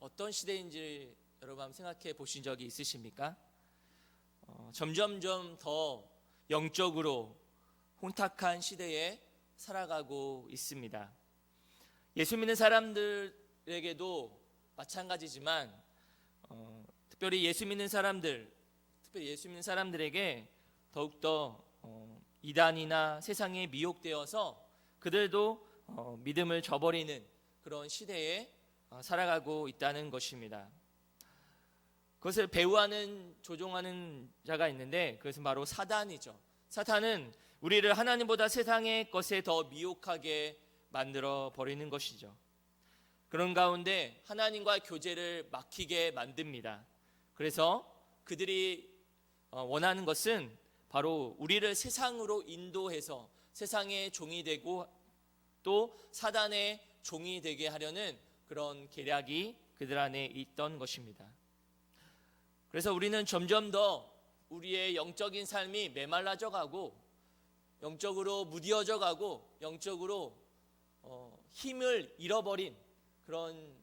어떤 시대인지 여러분 한번 생각해 보신 적이 있으십니까? 점점점 더 영적으로 혼탁한 시대에 살아가고 있습니다. 예수 믿는 사람들에게도 마찬가지지만 특별히 예수 믿는 사람들에게 더욱더 이단이나 세상에 미혹되어서 그들도 믿음을 저버리는 그런 시대에 살아가고 있다는 것입니다. 그것을 배후하는 조종하는 자가 있는데 그것은 바로 사단이죠. 사탄은 우리를 하나님보다 세상의 것에 더 미혹하게 만들어 버리는 것이죠. 그런 가운데 하나님과 교제를 막히게 만듭니다. 그래서 그들이 원하는 것은 바로 우리를 세상으로 인도해서 세상의 종이 되고 또 사단의 종이 되게 하려는 그런 계략이 그들 안에 있던 것입니다. 그래서 우리는 점점 더 우리의 영적인 삶이 메말라져 가고 영적으로 무뎌져 가고 영적으로 힘을 잃어버린 그런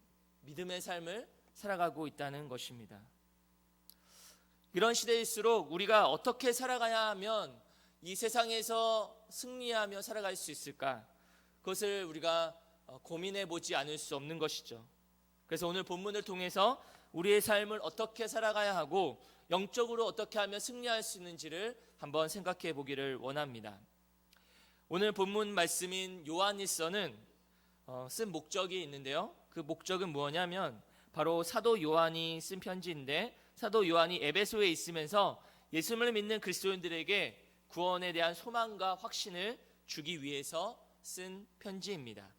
믿음의 삶을 살아가고 있다는 것입니다. 이런 시대일수록 우리가 어떻게 살아가야 하면 이 세상에서 승리하며 살아갈 수 있을까? 그것을 우리가 고민해 보지 않을 수 없는 것이죠. 그래서 오늘 본문을 통해서 우리의 삶을 어떻게 살아가야 하고 영적으로 어떻게 하면 승리할 수 있는지를 한번 생각해 보기를 원합니다. 오늘 본문 말씀인 요한일서는 쓴 목적이 있는데요. 그 목적은 무엇이냐면 바로 사도 요한이 쓴 편지인데 사도 요한이 에베소에 있으면서 예수를 믿는 그리스도인들에게 구원에 대한 소망과 확신을 주기 위해서 쓴 편지입니다.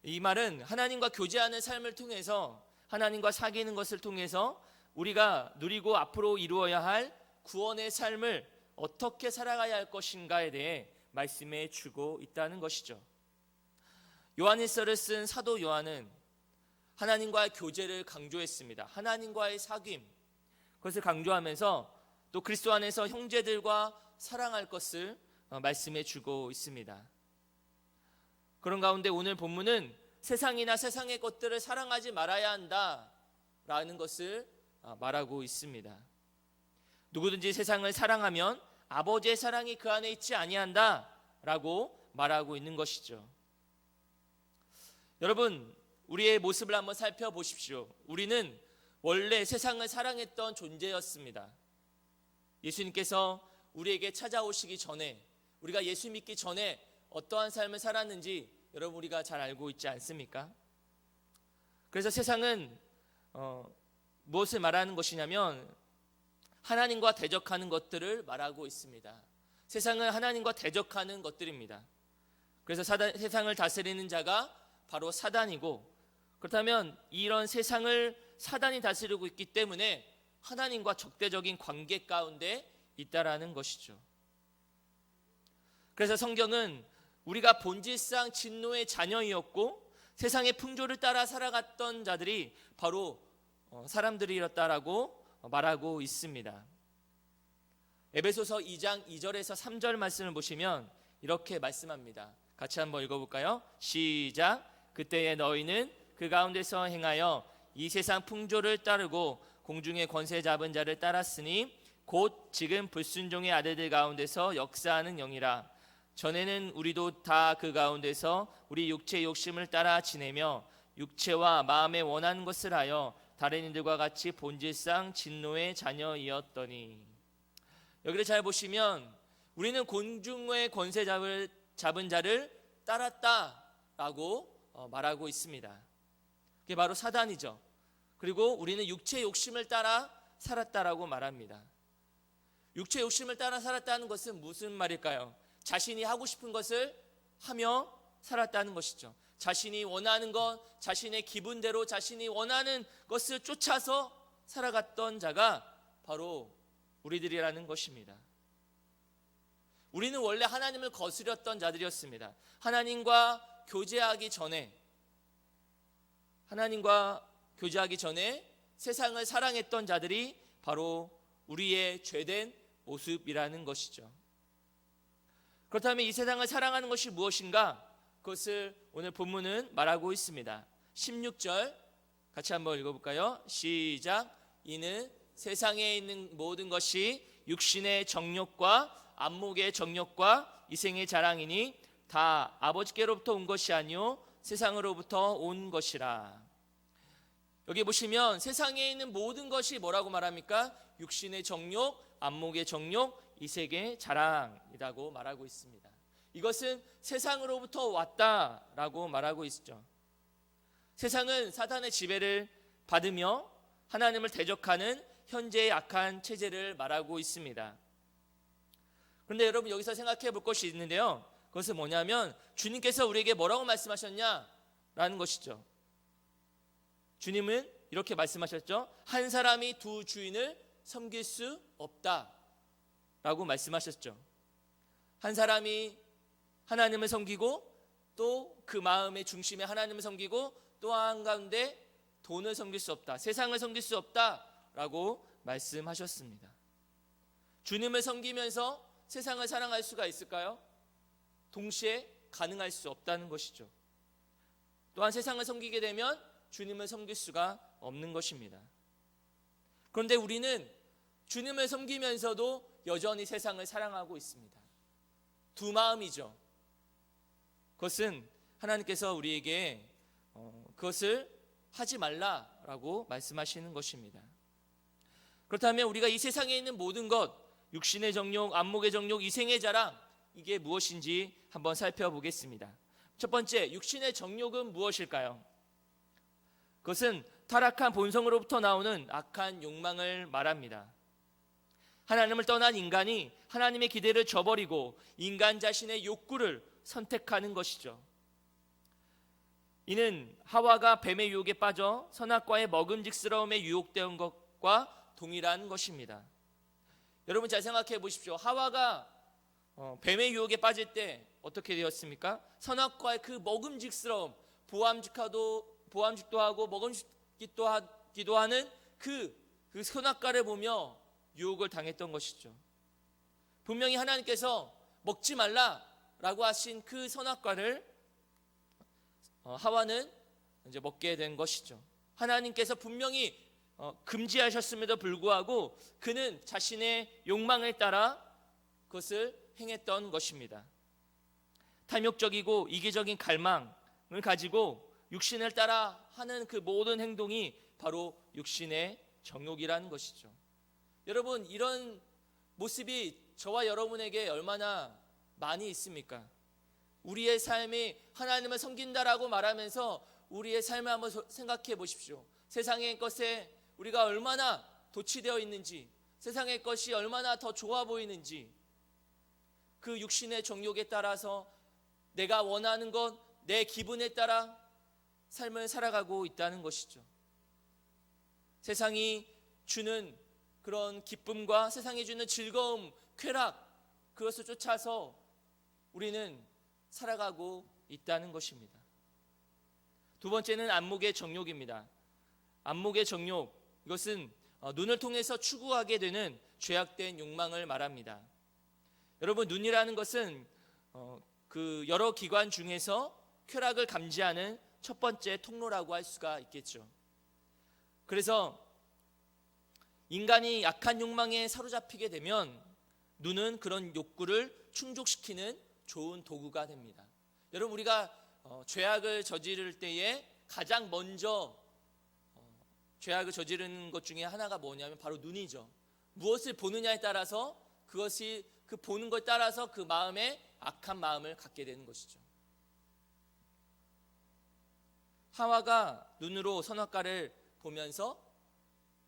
이 말은 하나님과 교제하는 삶을 통해서 하나님과 사귀는 것을 통해서 우리가 누리고 앞으로 이루어야 할 구원의 삶을 어떻게 살아가야 할 것인가에 대해 말씀해 주고 있다는 것이죠. 요한일서를 쓴 사도 요한은 하나님과의 교제를 강조했습니다. 하나님과의 사귐, 그것을 강조하면서 또 그리스도 안에서 형제들과 사랑할 것을 말씀해 주고 있습니다. 그런 가운데 오늘 본문은 세상이나 세상의 것들을 사랑하지 말아야 한다라는 것을 말하고 있습니다. 누구든지 세상을 사랑하면 아버지의 사랑이 그 안에 있지 아니한다라고 말하고 있는 것이죠. 여러분, 우리의 모습을 한번 살펴보십시오. 우리는 원래 세상을 사랑했던 존재였습니다. 예수님께서 우리에게 찾아오시기 전에, 우리가 예수 믿기 전에 어떠한 삶을 살았는지 여러분 우리가 잘 알고 있지 않습니까? 그래서 세상은 무엇을 말하는 것이냐면 하나님과 대적하는 것들을 말하고 있습니다. 세상은 하나님과 대적하는 것들입니다. 그래서 세상을 다스리는 자가 바로 사단이고, 그렇다면 이런 세상을 사단이 다스리고 있기 때문에 하나님과 적대적인 관계 가운데 있다라는 것이죠. 그래서 성경은 우리가 본질상 진노의 자녀이었고 세상의 풍조를 따라 살아갔던 자들이 바로 사람들이었다라고 말하고 있습니다. 에베소서 2장 2절에서 3절 말씀을 보시면 이렇게 말씀합니다. 같이 한번 읽어볼까요? 시작. 그때에 너희는 그 가운데서 행하여 이 세상 풍조를 따르고 공중의 권세 잡은 자를 따랐으니 곧 지금 불순종의 아들들 가운데서 역사하는 영이라. 전에는 우리도 다 그 가운데서 우리 육체의 욕심을 따라 지내며 육체와 마음에 원하는 것을 하여 다른 이들과 같이 본질상 진노의 자녀이었더니. 여기를 잘 보시면 우리는 공중의 권세 잡은 자를 따랐다라고 말하고 있습니다. 그게 바로 사단이죠. 그리고 우리는 육체의 욕심을 따라 살았다라고 말합니다. 육체의 욕심을 따라 살았다는 것은 무슨 말일까요? 자신이 하고 싶은 것을 하며 살았다는 것이죠. 자신이 원하는 것, 자신의 기분대로 자신이 원하는 것을 쫓아서 살아갔던 자가 바로 우리들이라는 것입니다. 우리는 원래 하나님을 거스렸던 자들이었습니다. 하나님과 교제하기 전에 세상을 사랑했던 자들이 바로 우리의 죄된 모습이라는 것이죠. 그렇다면 이 세상을 사랑하는 것이 무엇인가? 그것을 오늘 본문은 말하고 있습니다. 16절 같이 한번 읽어볼까요? 시작. 이는 세상에 있는 모든 것이 육신의 정욕과 안목의 정욕과 이생의 자랑이니 다 아버지께로부터 온 것이 아니요 세상으로부터 온 것이라. 여기 보시면 세상에 있는 모든 것이 뭐라고 말합니까? 육신의 정욕, 안목의 정욕, 이색의 자랑이라고 말하고 있습니다. 이것은 세상으로부터 왔다라고 말하고 있죠. 세상은 사탄의 지배를 받으며 하나님을 대적하는 현재의 악한 체제를 말하고 있습니다. 그런데 여러분 여기서 생각해 볼 것이 있는데요. 그것은 뭐냐면 주님께서 우리에게 뭐라고 말씀하셨냐라는 것이죠. 주님은 이렇게 말씀하셨죠. 한 사람이 두 주인을 섬길 수 없다라고 말씀하셨죠. 한 사람이 하나님을 섬기고 또 그 마음의 중심에 하나님을 섬기고 또 한가운데 돈을 섬길 수 없다, 세상을 섬길 수 없다라고 말씀하셨습니다. 주님을 섬기면서 세상을 사랑할 수가 있을까요? 동시에 가능할 수 없다는 것이죠. 또한 세상을 섬기게 되면 주님을 섬길 수가 없는 것입니다. 그런데 우리는 주님을 섬기면서도 여전히 세상을 사랑하고 있습니다. 두 마음이죠. 그것은 하나님께서 우리에게 그것을 하지 말라라고 말씀하시는 것입니다. 그렇다면 우리가 이 세상에 있는 모든 것, 육신의 정욕, 안목의 정욕, 이생의 자랑, 이게 무엇인지 한번 살펴보겠습니다. 첫 번째, 육신의 정욕은 무엇일까요? 그것은 타락한 본성으로부터 나오는 악한 욕망을 말합니다. 하나님을 떠난 인간이 하나님의 기대를 저버리고 인간 자신의 욕구를 선택하는 것이죠. 이는 하와가 뱀의 유혹에 빠져 선악과의 먹음직스러움에 유혹된 것과 동일한 것입니다. 여러분 잘 생각해 보십시오. 하와가 뱀의 유혹에 빠질 때 어떻게 되었습니까? 선악과의 그 먹음직스러움, 보암직도 하고 먹음직기도 하는 그 선악과를 보며 유혹을 당했던 것이죠. 분명히 하나님께서 먹지 말라라고 하신 그 선악과를 하와는 이제 먹게 된 것이죠. 하나님께서 분명히 금지하셨음에도 불구하고 그는 자신의 욕망을 따라 그것을 행했던 것입니다. 탐욕적이고 이기적인 갈망을 가지고 육신을 따라 하는 그 모든 행동이 바로 육신의 정욕이라는 것이죠. 여러분, 이런 모습이 저와 여러분에게 얼마나 많이 있습니까? 우리의 삶이 하나님을 섬긴다라고 말하면서 우리의 삶을 한번 생각해 보십시오. 세상의 것에 우리가 얼마나 도취되어 있는지, 세상의 것이 얼마나 더 좋아 보이는지, 그 육신의 정욕에 따라서 내가 원하는 것, 내 기분에 따라 삶을 살아가고 있다는 것이죠. 세상이 주는 그런 기쁨과 세상이 주는 즐거움, 쾌락, 그것을 쫓아서 우리는 살아가고 있다는 것입니다. 두 번째는 안목의 정욕입니다. 안목의 정욕, 이것은 눈을 통해서 추구하게 되는 죄악된 욕망을 말합니다. 여러분, 눈이라는 것은 그 여러 기관 중에서 쾌락을 감지하는 첫 번째 통로라고 할 수가 있겠죠. 그래서 인간이 약한 욕망에 사로잡히게 되면 눈은 그런 욕구를 충족시키는 좋은 도구가 됩니다. 여러분, 우리가 죄악을 저지를 때에 가장 먼저 죄악을 저지르는 것 중에 하나가 뭐냐면 바로 눈이죠. 무엇을 보느냐에 따라서 그것이 그 보는 것에 따라서 그 마음에 악한 마음을 갖게 되는 것이죠. 하와가 눈으로 선악과를 보면서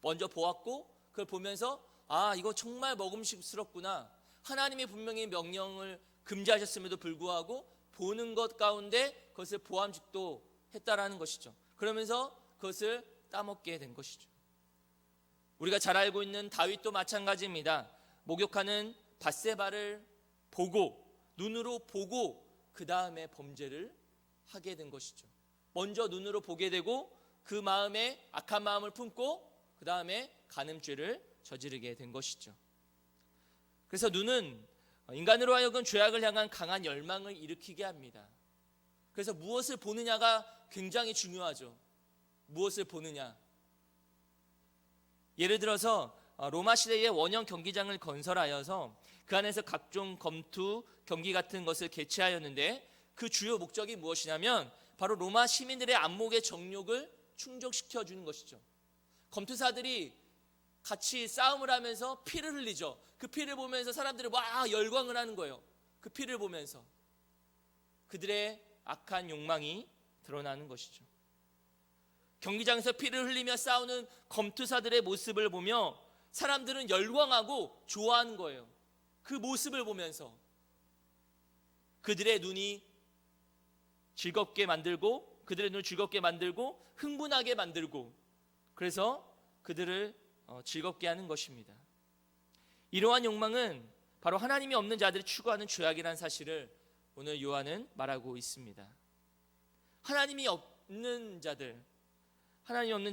먼저 보았고 그걸 보면서 이거 정말 먹음직스럽구나. 하나님이 분명히 명령을 금지하셨음에도 불구하고 보는 것 가운데 그것을 보암직도 했다라는 것이죠. 그러면서 그것을 따먹게 된 것이죠. 우리가 잘 알고 있는 다윗도 마찬가지입니다. 목욕하는 밧세바를 보고 눈으로 보고 그 다음에 범죄를 하게 된 것이죠. 먼저 눈으로 보게 되고 그 마음에 악한 마음을 품고 그 다음에 간음죄를 저지르게 된 것이죠. 그래서 눈은 인간으로 하여금 죄악을 향한 강한 열망을 일으키게 합니다. 그래서 무엇을 보느냐가 굉장히 중요하죠. 무엇을 보느냐? 예를 들어서 로마 시대에 원형 경기장을 건설하여서 그 안에서 각종 검투, 경기 같은 것을 개최하였는데 그 주요 목적이 무엇이냐면 바로 로마 시민들의 안목의 정욕을 충족시켜 주는 것이죠. 검투사들이 같이 싸움을 하면서 피를 흘리죠. 그 피를 보면서 사람들이 막 열광을 하는 거예요. 그 피를 보면서 그들의 악한 욕망이 드러나는 것이죠. 경기장에서 피를 흘리며 싸우는 검투사들의 모습을 보며 사람들은 열광하고 좋아하는 거예요. 그 모습을 보면서 그들의 눈이 즐겁게 만들고 그들의 눈을 즐겁게 만들고 흥분하게 만들고 그래서 그들을 즐겁게 하는 것입니다. 이러한 욕망은 바로 하나님이 없는 자들이 추구하는 죄악이라는 사실을 오늘 요한은 말하고 있습니다. 하나님이 없는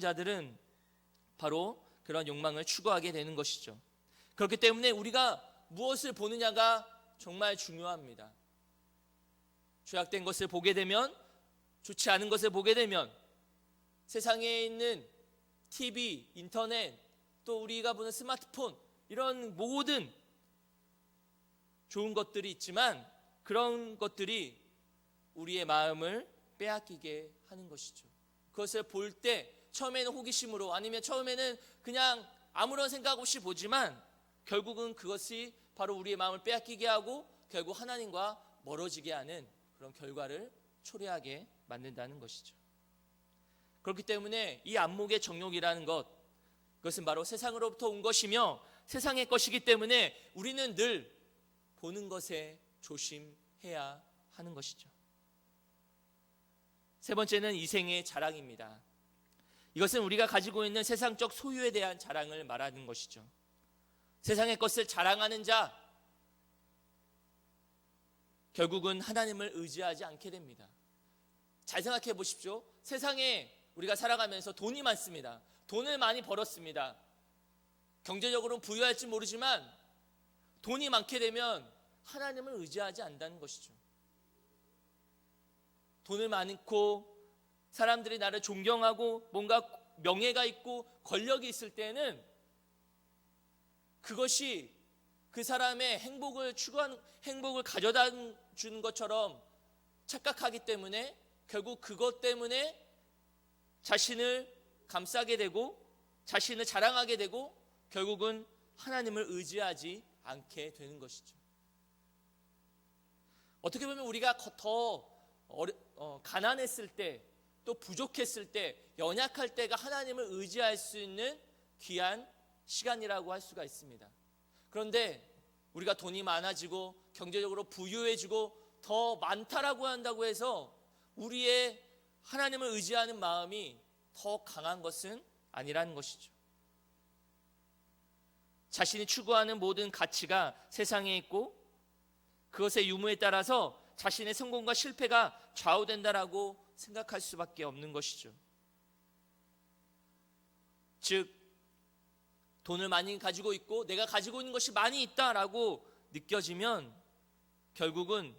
자들은 바로 그런 욕망을 추구하게 되는 것이죠. 그렇기 때문에 우리가 무엇을 보느냐가 정말 중요합니다. 죄악된 것을 보게 되면, 좋지 않은 것을 보게 되면 세상에 있는 TV, 인터넷, 또 우리가 보는 스마트폰 이런 모든 좋은 것들이 있지만 그런 것들이 우리의 마음을 빼앗기게 하는 것이죠. 그것을 볼 때 처음에는 호기심으로 아니면 처음에는 그냥 아무런 생각 없이 보지만 결국은 그것이 바로 우리의 마음을 빼앗기게 하고 결국 하나님과 멀어지게 하는 그런 결과를 초래하게 만든다는 것이죠. 그렇기 때문에 이 안목의 정욕이라는 것, 그것은 바로 세상으로부터 온 것이며 세상의 것이기 때문에 우리는 늘 보는 것에 조심해야 하는 것이죠. 세 번째는 이생의 자랑입니다. 이것은 우리가 가지고 있는 세상적 소유에 대한 자랑을 말하는 것이죠. 세상의 것을 자랑하는 자, 결국은 하나님을 의지하지 않게 됩니다. 잘 생각해 보십시오. 세상에 우리가 살아가면서 돈이 많습니다. 돈을 많이 벌었습니다. 경제적으로는 부유할지 모르지만 돈이 많게 되면 하나님을 의지하지 않는다는 것이죠. 돈을 많고 사람들이 나를 존경하고 뭔가 명예가 있고 권력이 있을 때는 그것이 그 사람의 행복을 가져다 주는 것처럼 착각하기 때문에 결국 그것 때문에 자신을 감싸게 되고 자신을 자랑하게 되고 결국은 하나님을 의지하지 않게 되는 것이죠. 어떻게 보면 우리가 더 가난했을 때, 또 부족했을 때, 연약할 때가 하나님을 의지할 수 있는 귀한 시간이라고 할 수가 있습니다. 그런데 우리가 돈이 많아지고 경제적으로 부유해지고 더 많다라고 한다고 해서 우리의 하나님을 의지하는 마음이 더 강한 것은 아니라는 것이죠. 자신이 추구하는 모든 가치가 세상에 있고 그것의 유무에 따라서 자신의 성공과 실패가 좌우된다라고 생각할 수밖에 없는 것이죠. 즉 돈을 많이 가지고 있고 내가 가지고 있는 것이 많이 있다라고 느껴지면 결국은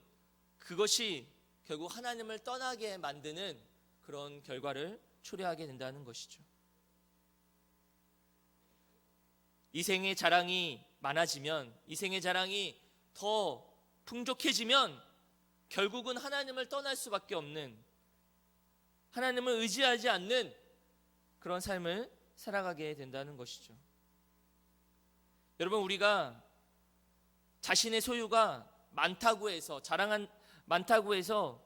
그것이 결국 하나님을 떠나게 만드는 그런 결과를 초래하게 된다는 것이죠. 이생의 자랑이 많아지면, 이생의 자랑이 더 풍족해지면 결국은 하나님을 떠날 수밖에 없는, 하나님을 의지하지 않는 그런 삶을 살아가게 된다는 것이죠. 여러분, 우리가 자신의 소유가 많다고 해서 많다고 해서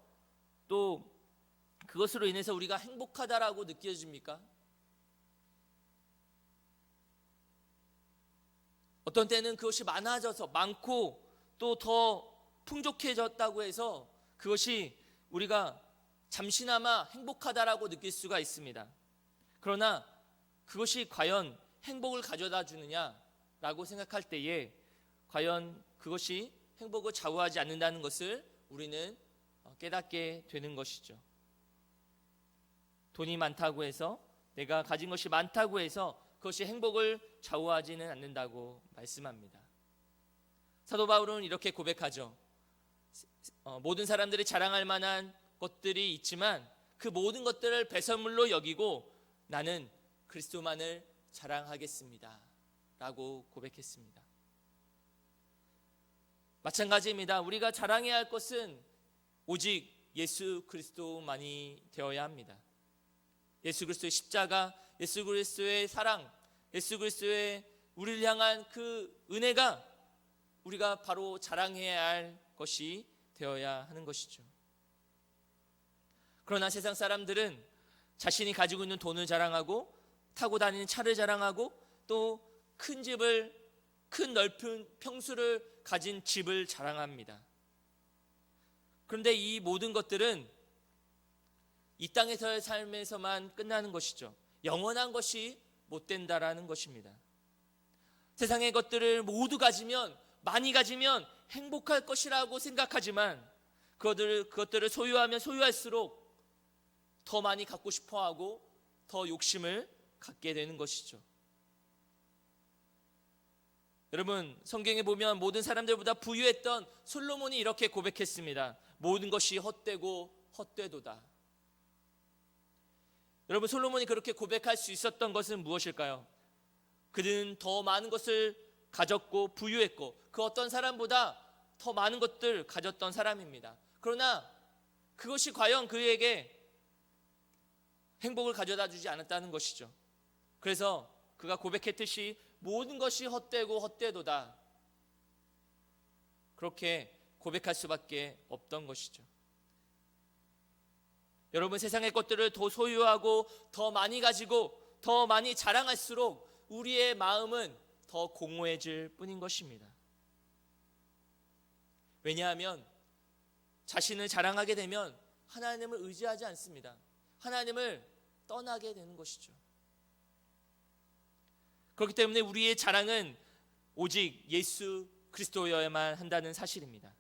또 그것으로 인해서 우리가 행복하다라고 느껴집니까? 어떤 때는 그것이 많아져서 많고 또 더 풍족해졌다고 해서 그것이 우리가 잠시나마 행복하다라고 느낄 수가 있습니다. 그러나 그것이 과연 행복을 가져다 주느냐라고 생각할 때에 과연 그것이 행복을 좌우하지 않는다는 것을 우리는 깨닫게 되는 것이죠. 돈이 많다고 해서, 내가 가진 것이 많다고 해서 그것이 행복을 좌우하지는 않는다고 말씀합니다. 사도 바울은 이렇게 고백하죠. 모든 사람들이 자랑할 만한 것들이 있지만 그 모든 것들을 배설물로 여기고 나는 그리스도만을 자랑하겠습니다 라고 고백했습니다. 마찬가지입니다. 우리가 자랑해야 할 것은 오직 예수 그리스도만이 되어야 합니다. 예수 그리스도의 십자가, 예수 그리스도의 사랑, 예수 그리스도의 우리를 향한 그 은혜가 우리가 바로 자랑해야 할 것이 되어야 하는 것이죠. 그러나 세상 사람들은 자신이 가지고 있는 돈을 자랑하고 타고 다니는 차를 자랑하고 또 큰 집을, 큰 넓은 평수를 가진 집을 자랑합니다. 그런데 이 모든 것들은 이 땅에서의 삶에서만 끝나는 것이죠. 영원한 것이 못 된다라는 것입니다. 세상의 것들을 모두 가지면, 많이 가지면 행복할 것이라고 생각하지만 그것들을 소유하면 소유할수록 더 많이 갖고 싶어하고 더 욕심을 갖게 되는 것이죠. 여러분, 성경에 보면 모든 사람들보다 부유했던 솔로몬이 이렇게 고백했습니다. 모든 것이 헛되고 헛되도다. 여러분, 솔로몬이 그렇게 고백할 수 있었던 것은 무엇일까요? 그는 더 많은 것을 가졌고 부유했고 그 어떤 사람보다 더 많은 것들 가졌던 사람입니다. 그러나 그것이 과연 그에게 행복을 가져다 주지 않았다는 것이죠. 그래서 그가 고백했듯이 모든 것이 헛되고 헛되도다, 그렇게 고백할 수밖에 없던 것이죠. 여러분, 세상의 것들을 더 소유하고 더 많이 가지고 더 많이 자랑할수록 우리의 마음은 더 공허해질 뿐인 것입니다. 왜냐하면 자신을 자랑하게 되면 하나님을 의지하지 않습니다. 하나님을 떠나게 되는 것이죠. 그렇기 때문에 우리의 자랑은 오직 예수 그리스도여야만 한다는 사실입니다.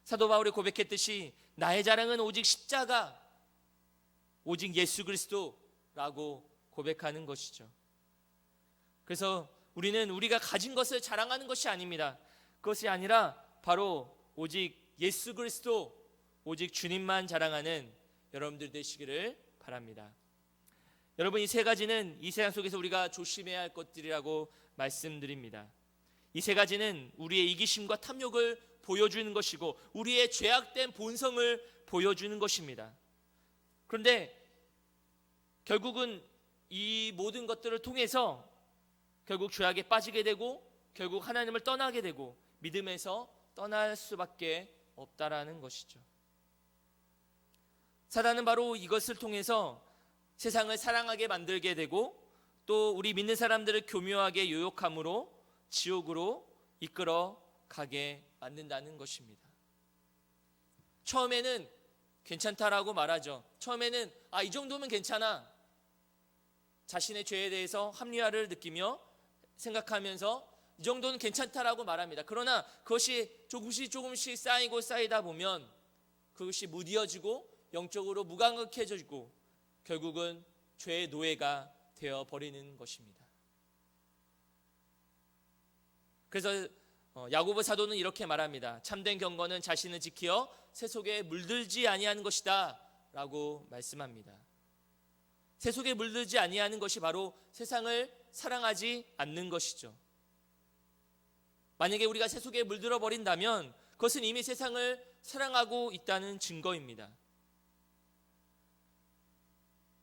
사도 바울이 고백했듯이 나의 자랑은 오직 십자가, 오직 예수 그리스도라고 고백하는 것이죠. 그래서 우리는 우리가 가진 것을 자랑하는 것이 아닙니다. 그것이 아니라 바로 오직 예수 그리스도, 오직 주님만 자랑하는 여러분들 되시기를 바랍니다. 여러분, 이 세 가지는 이 세상 속에서 우리가 조심해야 할 것들이라고 말씀드립니다. 이 세 가지는 우리의 이기심과 탐욕을 보여주는 것이고 우리의 죄악된 본성을 보여주는 것입니다. 그런데 결국은 이 모든 것들을 통해서 결국 죄악에 빠지게 되고 결국 하나님을 떠나게 되고 믿음에서 떠날 수밖에 없다라는 것이죠. 사단은 바로 이것을 통해서 세상을 사랑하게 만들게 되고 또 우리 믿는 사람들을 교묘하게 유혹함으로 지옥으로 이끌어 가게 만든다는 것입니다. 처음에는 괜찮다라고 말하죠. 처음에는 이 정도면 괜찮아, 자신의 죄에 대해서 합리화를 느끼며 생각하면서 이 정도는 괜찮다라고 말합니다. 그러나 그것이 조금씩 쌓이다 보면 그것이 무뎌지고 영적으로 무감각해지고 결국은 죄의 노예가 되어버리는 것입니다. 그래서 야고보 사도는 이렇게 말합니다. 참된 경건은 자신을 지키어 세속에 물들지 아니하는 것이다 라고 말씀합니다. 세속에 물들지 아니하는 것이 바로 세상을 사랑하지 않는 것이죠. 만약에 우리가 세속에 물들어 버린다면 그것은 이미 세상을 사랑하고 있다는 증거입니다.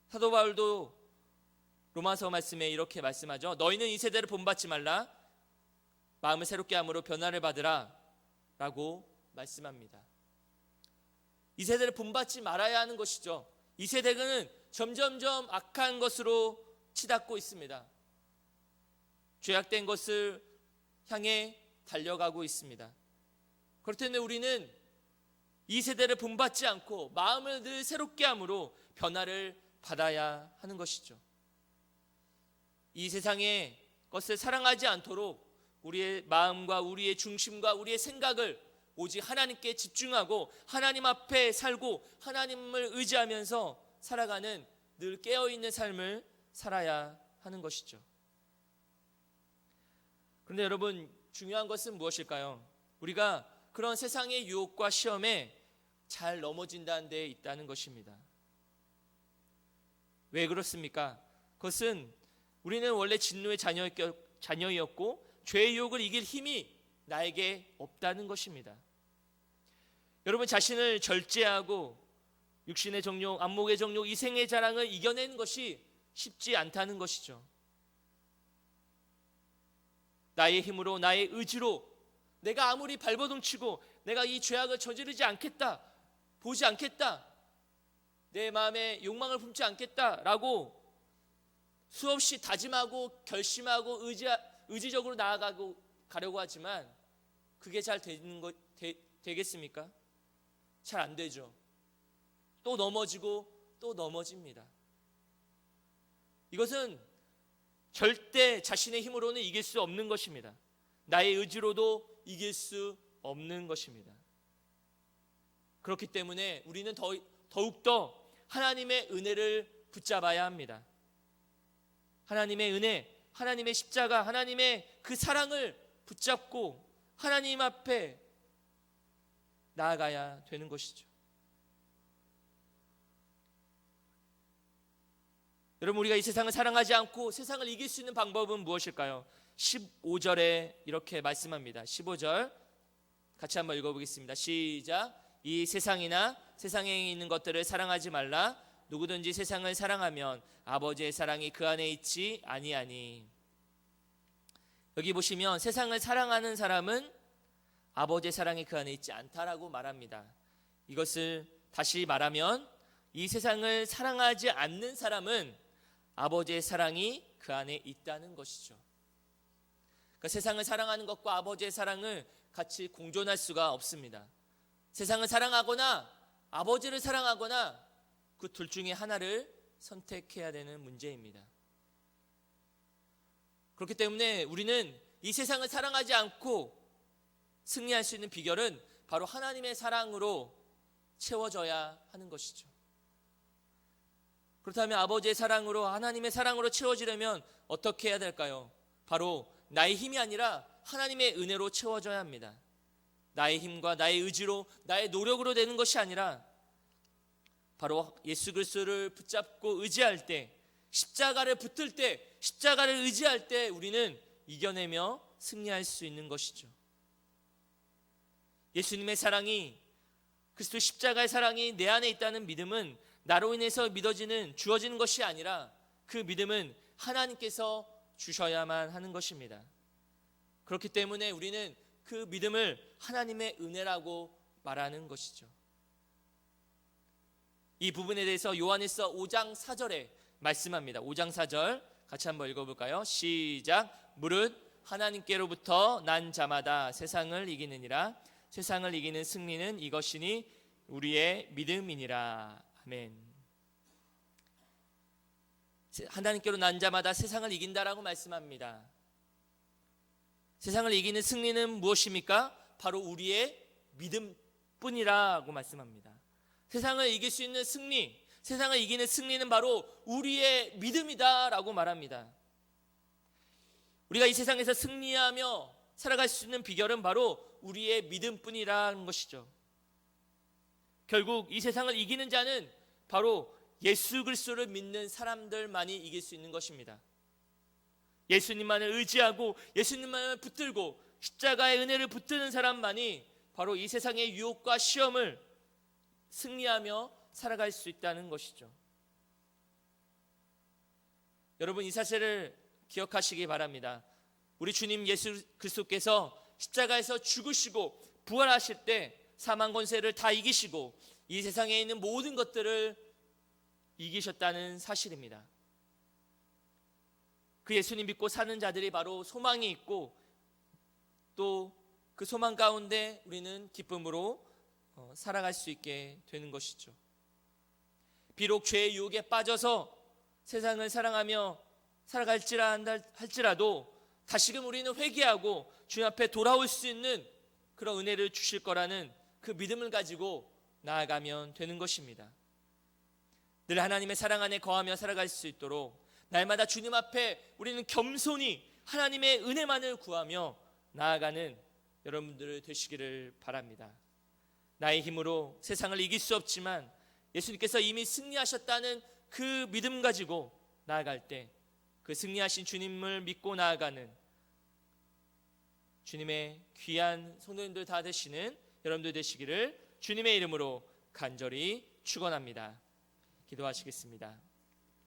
사도 바울도 로마서 말씀에 이렇게 말씀하죠. 너희는 이 세대를 본받지 말라, 마음을 새롭게 함으로 변화를 받으라 라고 말씀합니다. 이 세대를 본받지 말아야 하는 것이죠. 이 세대는 점점점 악한 것으로 치닫고 있습니다. 죄악된 것을 향해 달려가고 있습니다. 그렇기 때문에 우리는 이 세대를 본받지 않고 마음을 늘 새롭게 함으로 변화를 받아야 하는 것이죠. 이 세상의 것을 사랑하지 않도록 우리의 마음과 우리의 중심과 우리의 생각을 오직 하나님께 집중하고 하나님 앞에 살고 하나님을 의지하면서 살아가는 늘 깨어있는 삶을 살아야 하는 것이죠. 그런데 여러분, 중요한 것은 무엇일까요? 우리가 그런 세상의 유혹과 시험에 잘 넘어진다는 데 있다는 것입니다. 왜 그렇습니까? 그것은 우리는 원래 진노의 자녀였고 죄의 유혹을 이길 힘이 나에게 없다는 것입니다. 여러분, 자신을 절제하고 육신의 정욕, 안목의 정욕, 이생의 자랑을 이겨내는 것이 쉽지 않다는 것이죠. 나의 힘으로, 나의 의지로 내가 아무리 발버둥치고 내가 이 죄악을 저지르지 않겠다, 보지 않겠다, 내 마음에 욕망을 품지 않겠다라고 수없이 다짐하고 결심하고 의지적으로 가려고 하지만 그게 잘 되겠습니까? 잘 안 되죠. 또 넘어지고 또 넘어집니다. 이것은 절대 자신의 힘으로는 이길 수 없는 것입니다. 나의 의지로도 이길 수 없는 것입니다. 그렇기 때문에 우리는 더욱더 하나님의 은혜를 붙잡아야 합니다. 하나님의 은혜, 하나님의 십자가, 하나님의 그 사랑을 붙잡고 하나님 앞에 나아가야 되는 것이죠. 여러분, 우리가 이 세상을 사랑하지 않고 세상을 이길 수 있는 방법은 무엇일까요? 15절에 이렇게 말씀합니다. 15절 같이 한번 읽어보겠습니다. 시작. 이 세상이나 세상에 있는 것들을 사랑하지 말라. 누구든지 세상을 사랑하면 아버지의 사랑이 그 안에 있지 아니하니. 여기 보시면 세상을 사랑하는 사람은 아버지의 사랑이 그 안에 있지 않다라고 말합니다. 이것을 다시 말하면 이 세상을 사랑하지 않는 사람은 아버지의 사랑이 그 안에 있다는 것이죠. 그러니까 세상을 사랑하는 것과 아버지의 사랑을 같이 공존할 수가 없습니다. 세상을 사랑하거나 아버지를 사랑하거나 그 둘 중에 하나를 선택해야 되는 문제입니다. 그렇기 때문에 우리는 이 세상을 사랑하지 않고 승리할 수 있는 비결은 바로 하나님의 사랑으로 채워져야 하는 것이죠. 그렇다면 아버지의 사랑으로, 하나님의 사랑으로 채워지려면 어떻게 해야 될까요? 바로 나의 힘이 아니라 하나님의 은혜로 채워져야 합니다. 나의 힘과 나의 의지로, 나의 노력으로 되는 것이 아니라 바로 예수 그리스도를 붙잡고 의지할 때, 십자가를 붙들 때, 십자가를 의지할 때 우리는 이겨내며 승리할 수 있는 것이죠. 예수님의 사랑이, 그리스도 십자가의 사랑이 내 안에 있다는 믿음은 나로 인해서 주어지는 것이 아니라 그 믿음은 하나님께서 주셔야만 하는 것입니다. 그렇기 때문에 우리는 그 믿음을 하나님의 은혜라고 말하는 것이죠. 이 부분에 대해서 요한일서 5장 4절에 말씀합니다. 5장 4절 같이 한번 읽어볼까요? 시작. 무릇 하나님께로부터 난 자마다 세상을 이기느니라. 세상을 이기는 승리는 이것이니 우리의 믿음이니라. 아멘. 하나님께로 난 자마다 세상을 이긴다라고 말씀합니다. 세상을 이기는 승리는 무엇입니까? 바로 우리의 믿음뿐이라고 말씀합니다. 세상을 이길 수 있는 승리, 세상을 이기는 승리는 바로 우리의 믿음이다라고 말합니다. 우리가 이 세상에서 승리하며 살아갈 수 있는 비결은 바로 우리의 믿음뿐이라는 것이죠. 결국 이 세상을 이기는 자는 바로 예수 그리스도를 믿는 사람들만이 이길 수 있는 것입니다. 예수님만을 의지하고 예수님만을 붙들고 십자가의 은혜를 붙드는 사람만이 바로 이 세상의 유혹과 시험을 승리하며 살아갈 수 있다는 것이죠. 여러분, 이 사실을 기억하시기 바랍니다. 우리 주님 예수 그리스도께서 십자가에서 죽으시고 부활하실 때 사망 권세를 다 이기시고 이 세상에 있는 모든 것들을 이기셨다는 사실입니다. 그 예수님 믿고 사는 자들이 바로 소망이 있고 또 그 소망 가운데 우리는 기쁨으로 살아갈 수 있게 되는 것이죠. 비록 죄의 유혹에 빠져서 세상을 사랑하며 살아갈지라 할지라도 다시금 우리는 회개하고 주님 앞에 돌아올 수 있는 그런 은혜를 주실 거라는 그 믿음을 가지고 나아가면 되는 것입니다. 늘 하나님의 사랑 안에 거하며 살아갈 수 있도록 날마다 주님 앞에 우리는 겸손히 하나님의 은혜만을 구하며 나아가는 여러분들 되시기를 바랍니다. 나의 힘으로 세상을 이길 수 없지만 예수님께서 이미 승리하셨다는 그 믿음 가지고 나아갈 때 그 승리하신 주님을 믿고 나아가는 주님의 귀한 성도님들 다 되시는 여러분들 되시기를 주님의 이름으로 간절히 축원합니다. 기도하시겠습니다.